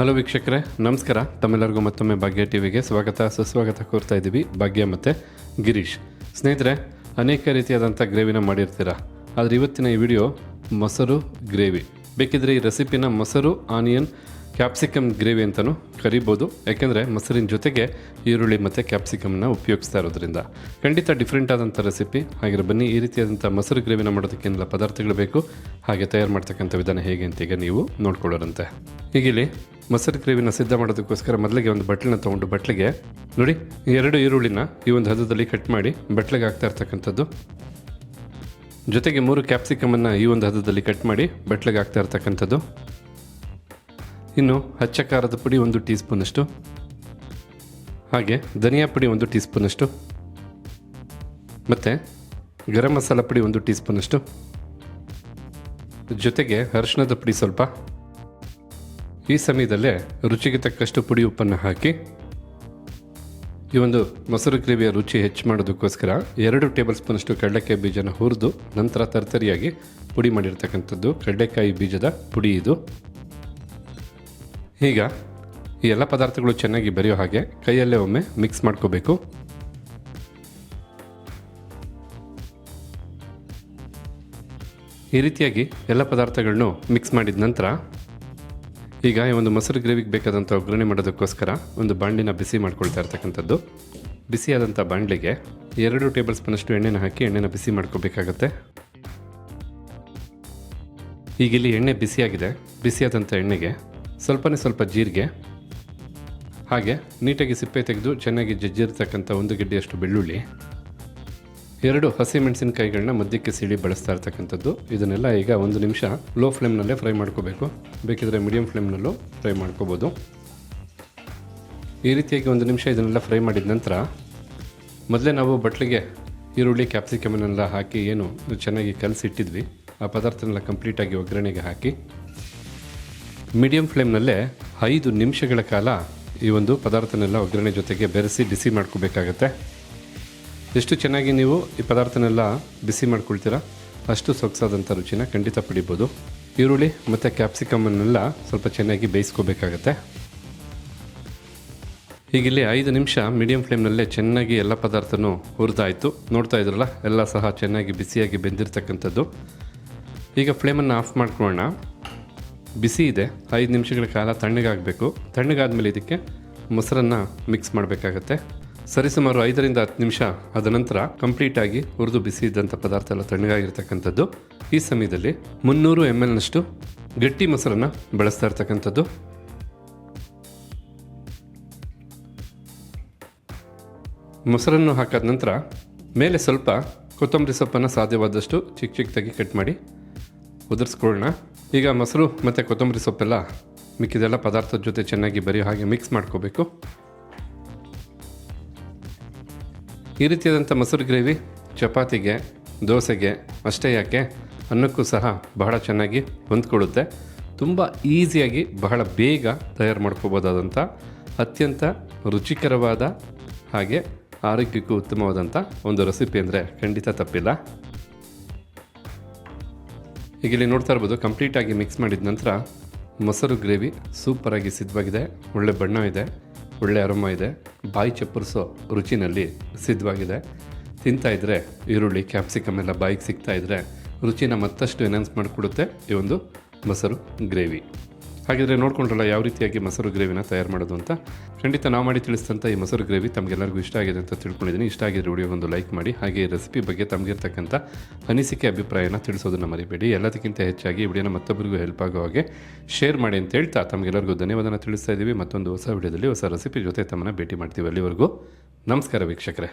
Hello ವೀಕ್ಷಕರೇ, ನಮಸ್ಕಾರ. ತಮ್ಮೆಲ್ಲರಿಗೂ ಮತ್ತೊಮ್ಮೆ ಭಾಗ್ಯ ಟಿವಿಗೆ ಸ್ವಾಗತ ಸುಸ್ವಾಗತ ಕೋರ್ತಾ ಇದ್ದೀವಿ. ಭಾಗ್ಯ ಮತ್ತು ಗಿರೀಶ್. ಸ್ನೇಹಿತರೆ, ಅನೇಕ ರೀತಿಯಾದಂಥ ಗ್ರೇವಿನ ಮಾಡಿರ್ತೀರ. ಆದರೆ ಇವತ್ತಿನ ಈ ವಿಡಿಯೋ ಮೊಸರು ಗ್ರೇವಿ. ಬೇಕಿದ್ರೆ ಈ ರೆಸಿಪಿನ ಮೊಸರು ಆನಿಯನ್ ಕ್ಯಾಪ್ಸಿಕಮ್ ಗ್ರೇವಿ ಅಂತಲೂ ಕರಿಬೋದು. ಯಾಕೆಂದರೆ ಮೊಸರಿನ ಜೊತೆಗೆ ಈರುಳ್ಳಿ ಮತ್ತು ಕ್ಯಾಪ್ಸಿಕಮ್ನ ಉಪಯೋಗಿಸ್ತಾ ಇರೋದ್ರಿಂದ ಖಂಡಿತ ಡಿಫ್ರೆಂಟ್ ಆದಂಥ ರೆಸಿಪಿ. ಹಾಗೆ ಬನ್ನಿ, ಈ ರೀತಿಯಾದಂಥ ಮೊಸರು ಗ್ರೇವಿನ ಮಾಡೋದಕ್ಕೇನೆಲ್ಲ ಪದಾರ್ಥಗಳು ಬೇಕು, ಹಾಗೆ ತಯಾರು ಮಾಡ್ತಕ್ಕಂಥ ವಿಧಾನ ಹೇಗೆ ಅಂತ ಈಗ ನೀವು ನೋಡ್ಕೊಳ್ಳೋರಂತೆ. ಹೀಗಿಲ್ಲಿ ಮೊಸರು ಗ್ರೇವಿನ ಸಿದ್ಧ ಮಾಡೋದಕ್ಕೋಸ್ಕರ ಮೊದಲಿಗೆ ಒಂದು ಬಟ್ಲನ್ನ ತೊಗೊಂಡು ಬಟ್ಲಿಗೆ ನೋಡಿ 2 ಈರುಳ್ಳಿನ ಈ ಒಂದು ಹದದಲ್ಲಿ ಕಟ್ ಮಾಡಿ ಬಟ್ಲಿಗೆ ಹಾಕ್ತಾ ಇರ್ತಕ್ಕಂಥದ್ದು. ಜೊತೆಗೆ 3 ಕ್ಯಾಪ್ಸಿಕಮನ್ನು ಈ ಒಂದು ಹದದಲ್ಲಿ ಕಟ್ ಮಾಡಿ ಬಟ್ಲಿಗೆ ಹಾಕ್ತಾ ಇರ್ತಕ್ಕಂಥದ್ದು. ಇನ್ನು ಹಚ್ಚ ಖಾರದ ಪುಡಿ 1 ಟೀ ಸ್ಪೂನಷ್ಟು, ಹಾಗೆ ಧನಿಯಾ ಪುಡಿ 1 ಟೀ ಸ್ಪೂನಷ್ಟು, ಮತ್ತು ಗರಂ ಮಸಾಲ ಪುಡಿ 1 ಟೀ ಸ್ಪೂನಷ್ಟು, ಜೊತೆಗೆ ಅರಿಶಿಣದ ಪುಡಿ ಸ್ವಲ್ಪ. ಈ ಸಮಯದಲ್ಲೇ ರುಚಿಗೆ ತಕ್ಕಷ್ಟು ಪುಡಿ ಉಪ್ಪನ್ನು ಹಾಕಿ ಈ ಒಂದು ಮೊಸರು ಗ್ರೇವಿಯ ರುಚಿ ಹೆಚ್ಚು ಮಾಡೋದಕ್ಕೋಸ್ಕರ 2 ಟೇಬಲ್ ಸ್ಪೂನಷ್ಟು ಕಡಲೆಕಾಯಿ ಬೀಜನ ಹುರಿದು ನಂತರ ತರ್ತರಿಯಾಗಿ ಪುಡಿ ಮಾಡಿರ್ತಕ್ಕಂಥದ್ದು ಕಡಲೆಕಾಯಿ ಬೀಜದ ಪುಡಿ ಇದು. ಈಗ ಈ ಎಲ್ಲ ಪದಾರ್ಥಗಳು ಚೆನ್ನಾಗಿ ಬೆರೆಯೋ ಹಾಗೆ ಕೈಯಲ್ಲೇ ಒಮ್ಮೆ ಮಿಕ್ಸ್ ಮಾಡ್ಕೋಬೇಕು. ಈ ರೀತಿಯಾಗಿ ಎಲ್ಲ ಪದಾರ್ಥಗಳನ್ನು ಮಿಕ್ಸ್ ಮಾಡಿದ ನಂತರ ಈಗ ಈ ಒಂದು ಮೊಸರು ಗ್ರೇವಿಗೆ ಬೇಕಾದಂಥ ಒಗ್ಗರಣೆ ಮಾಡೋದಕ್ಕೋಸ್ಕರ ಒಂದು ಬಾಣಲಿನ ಬಿಸಿ ಮಾಡ್ಕೊಳ್ತಾ ಇರ್ತಕ್ಕಂಥದ್ದು. ಬಿಸಿಯಾದಂಥ ಬಾಣಲಿಗೆ 2 ಟೇಬಲ್ ಸ್ಪೂನಷ್ಟು ಎಣ್ಣೆನ ಹಾಕಿ ಎಣ್ಣೆನ ಬಿಸಿ ಮಾಡ್ಕೋಬೇಕಾಗತ್ತೆ. ಈಗ ಇಲ್ಲಿ ಎಣ್ಣೆ ಬಿಸಿಯಾಗಿದೆ. ಬಿಸಿಯಾದಂಥ ಎಣ್ಣೆಗೆ ಸ್ವಲ್ಪ ಜೀರಿಗೆ, ಹಾಗೆ ನೀಟಾಗಿ ಸಿಪ್ಪೆ ತೆಗೆದು ಚೆನ್ನಾಗಿ ಜಜ್ಜಿರ್ತಕ್ಕಂಥ 1 ಗೆಡ್ಡೆಯಷ್ಟು ಬೆಳ್ಳುಳ್ಳಿ, 2 ಹಸಿಮೆಣಸಿನಕಾಯಿಗಳನ್ನ ಮಧ್ಯಕ್ಕೆ ಸೀಳಿ ಬಳಸ್ತಾ ಇರ್ತಕ್ಕಂಥದ್ದು. ಇದನ್ನೆಲ್ಲ ಈಗ 1 ನಿಮಿಷ ಲೋ ಫ್ಲೇಮ್ನಲ್ಲೇ ಫ್ರೈ ಮಾಡ್ಕೋಬೇಕು. ಬೇಕಿದ್ರೆ ಮೀಡಿಯಂ ಫ್ಲೇಮ್ನಲ್ಲೂ ಫ್ರೈ ಮಾಡ್ಕೋಬೋದು. ಈ ರೀತಿಯಾಗಿ 1 ನಿಮಿಷ ಇದನ್ನೆಲ್ಲ ಫ್ರೈ ಮಾಡಿದ ನಂತರ ಮೊದಲೇ ನಾವು ಬಟ್ಲಿಗೆ ಈರುಳ್ಳಿ ಕ್ಯಾಪ್ಸಿಕಮನ್ನೆಲ್ಲ ಹಾಕಿ ಏನು ಚೆನ್ನಾಗಿ ಕಲಸಿಟ್ಟಿದ್ವಿ, ಆ ಪದಾರ್ಥನೆಲ್ಲ ಕಂಪ್ಲೀಟಾಗಿ ಒಗ್ಗರಣೆಗೆ ಹಾಕಿ ಮೀಡಿಯಂ ಫ್ಲೇಮ್ನಲ್ಲೇ 5 ನಿಮಿಷಗಳ ಕಾಲ ಈ ಒಂದು ಪದಾರ್ಥನೆಲ್ಲ ಒಗ್ಗರಣೆ ಜೊತೆಗೆ ಬೆರೆಸಿ ಬಿಸಿ ಮಾಡ್ಕೋಬೇಕಾಗತ್ತೆ. ಎಷ್ಟು ಚೆನ್ನಾಗಿ ನೀವು ಈ ಪದಾರ್ಥನೆಲ್ಲ ಬಿಸಿ ಮಾಡ್ಕೊಳ್ತೀರಾ ಅಷ್ಟು ಸೊಗಸಾದಂಥ ರುಚಿನ ಖಂಡಿತ ಪಡಿಬೋದು. ಈರುಳ್ಳಿ ಮತ್ತು ಕ್ಯಾಪ್ಸಿಕಮನ್ನೆಲ್ಲ ಸ್ವಲ್ಪ ಚೆನ್ನಾಗಿ ಬೇಯಿಸ್ಕೋಬೇಕಾಗತ್ತೆ. ಹೀಗಿಲ್ಲಿ 5 ನಿಮಿಷ ಮೀಡಿಯಂ ಫ್ಲೇಮ್ನಲ್ಲೇ ಚೆನ್ನಾಗಿ ಎಲ್ಲ ಪದಾರ್ಥನೂ ಹುರಿದಾಯಿತು. ನೋಡ್ತಾ ಇದ್ರಲ್ಲ, ಎಲ್ಲ ಸಹ ಚೆನ್ನಾಗಿ ಬಿಸಿಯಾಗಿ ಬೆಂದಿರ್ತಕ್ಕಂಥದ್ದು. ಈಗ ಫ್ಲೇಮನ್ನು ಆಫ್ ಮಾಡ್ಕೊಳ್ಳೋಣ. ಬಿಸಿ ಇದೆ, 5 ನಿಮಿಷಗಳ ಕಾಲ ತಣ್ಣಗಾಗಬೇಕು. ತಣ್ಣಗಾದ್ಮೇಲೆ ಇದಕ್ಕೆ ಮೊಸರನ್ನು ಮಿಕ್ಸ್ ಮಾಡಬೇಕಾಗತ್ತೆ. ಸರಿಸುಮಾರು 5ರಿಂದ 10 ನಿಮಿಷ ಆದ ನಂತರ ಕಂಪ್ಲೀಟಾಗಿ ಹುರಿದು ಬಿಸಿ ಇದ್ದಂಥ ಪದಾರ್ಥ ಎಲ್ಲ ತಣ್ಣಗಾಗಿರ್ತಕ್ಕಂಥದ್ದು. ಈ ಸಮಯದಲ್ಲಿ 300 ml ಗಟ್ಟಿ ಮೊಸರನ್ನು ಬಳಸ್ತಾ ಇರ್ತಕ್ಕಂಥದ್ದು. ಮೊಸರನ್ನು ಹಾಕಾದ ನಂತರ ಮೇಲೆ ಸ್ವಲ್ಪ ಕೊತ್ತಂಬರಿ ಸೊಪ್ಪನ್ನು ಸಾಧ್ಯವಾದಷ್ಟು ಚಿಕ್ಕದಾಗಿ ಕಟ್ ಮಾಡಿ ಉದುರಿಸ್ಕೊಳ್ಳೋಣ. ಈಗ ಮೊಸರು ಮತ್ತು ಕೊತ್ತಂಬರಿ ಸೊಪ್ಪೆಲ್ಲ ಮಿಕ್ಕಿದೆಲ್ಲ ಪದಾರ್ಥದ ಜೊತೆ ಚೆನ್ನಾಗಿ ಬೆರೆಯೋ ಹಾಗೆ ಮಿಕ್ಸ್ ಮಾಡ್ಕೋಬೇಕು. ಈ ರೀತಿಯಾದಂಥ ಮೊಸರು ಗ್ರೇವಿ ಚಪಾತಿಗೆ, ದೋಸೆಗೆ ಅಷ್ಟೇ ಯಾಕೆ ಅನ್ನಕ್ಕೂ ಸಹ ಬಹಳ ಚೆನ್ನಾಗಿ ಹೊಂದ್ಕೊಳ್ಳುತ್ತೆ. ತುಂಬ ಈಸಿಯಾಗಿ ಬಹಳ ಬೇಗ ತಯಾರು ಮಾಡ್ಕೋಬೋದಾದಂಥ ಅತ್ಯಂತ ರುಚಿಕರವಾದ ಹಾಗೆ ಆರೋಗ್ಯಕ್ಕೂ ಉತ್ತಮವಾದಂಥ ಒಂದು ರೆಸಿಪಿ ಅಂದರೆ ಖಂಡಿತ ತಪ್ಪಿಲ್ಲ. ಈಗ ಇಲ್ಲಿ ನೋಡ್ತಾ ಇರ್ಬೋದು, ಕಂಪ್ಲೀಟಾಗಿ ಮಿಕ್ಸ್ ಮಾಡಿದ ನಂತರ ಮೊಸರು ಗ್ರೇವಿ ಸೂಪರಾಗಿ ಸಿದ್ಧವಾಗಿದೆ. ಒಳ್ಳೆ ಬಣ್ಣ ಇದೆ, ಒಳ್ಳೆ ಅರೋಮ ಇದೆ, ಬಾಯಿ ಚಪ್ಪರಿಸೋ ರುಚಿನಲ್ಲಿ ಸಿದ್ಧವಾಗಿದೆ. ತಿಂತಾ ಇದ್ದರೆ ಈರುಳ್ಳಿ ಕ್ಯಾಪ್ಸಿಕಮ್ ಎಲ್ಲ ಬಾಯಿಗೆ ಸಿಗ್ತಾ ಇದ್ದರೆ ರುಚಿನ ಮತ್ತಷ್ಟು ಎನ್ಹಾನ್ಸ್ ಮಾಡಿಕೊಡುತ್ತೆ ಈ ಒಂದು ಮೊಸರು ಗ್ರೇವಿ. ಹಾಗಿದ್ರೆ ನೋಡ್ಕೊಂಡ್ರಲ್ಲ ಯಾವ ರೀತಿಯಾಗಿ ಮೊಸರು ಗ್ರೇವಿನ ತಯಾರು ಮಾಡೋದು ಅಂತ. ಖಂಡಿತ ನಾವು ಮಾಡಿ ತಿಳಿಸಿದಂಥ ಈ ಮೊಸರು ಗ್ರೇವಿ ತಮಗೆಲ್ಲರಿಗೂ ಇಷ್ಟ ಆಗಿದೆ ಅಂತ ತಿಳ್ಕೊಂಡಿದ್ದೀನಿ. ಇಷ್ಟ ಆಗಿದ್ರೆ ವಿಡಿಯೋ ಒಂದು ಲೈಕ್ ಮಾಡಿ, ಹಾಗೆ ಈ ರೆಸಿಪಿ ಬಗ್ಗೆ ತಮಗಿರ್ತಕ್ಕಂಥ ಅನಿಸಿಕೆ ಅಭಿಪ್ರಾಯನ ತಿಳಿಸೋದನ್ನು ಮರಿಬೇಡಿ. ಎಲ್ಲದಕ್ಕಿಂತ ಹೆಚ್ಚಾಗಿ ಈ ವಿಡಿಯೋನ ಮತ್ತೊಬ್ಬರಿಗೂ ಹೆಲ್ಪ್ ಆಗೋ ಹಾಗೆ ಶೇರ್ ಮಾಡಿ ಅಂತ ಹೇಳ್ತಾ ತಮಗೆಲ್ಲರಿಗೂ ಧನ್ಯವಾದನ ತಿಳಿಸ್ತಾ ಇದ್ದೀವಿ. ಮತ್ತೊಂದು ಹೊಸ ವಿಡಿಯೋದಲ್ಲಿ ಹೊಸ ರೆಸಿಪಿ ಜೊತೆ ತಮ್ಮನ್ನು ಭೇಟಿ ಮಾಡ್ತೀವಿ. ಅಲ್ಲಿವರೆಗೂ ನಮಸ್ಕಾರ ವೀಕ್ಷಕರೇ.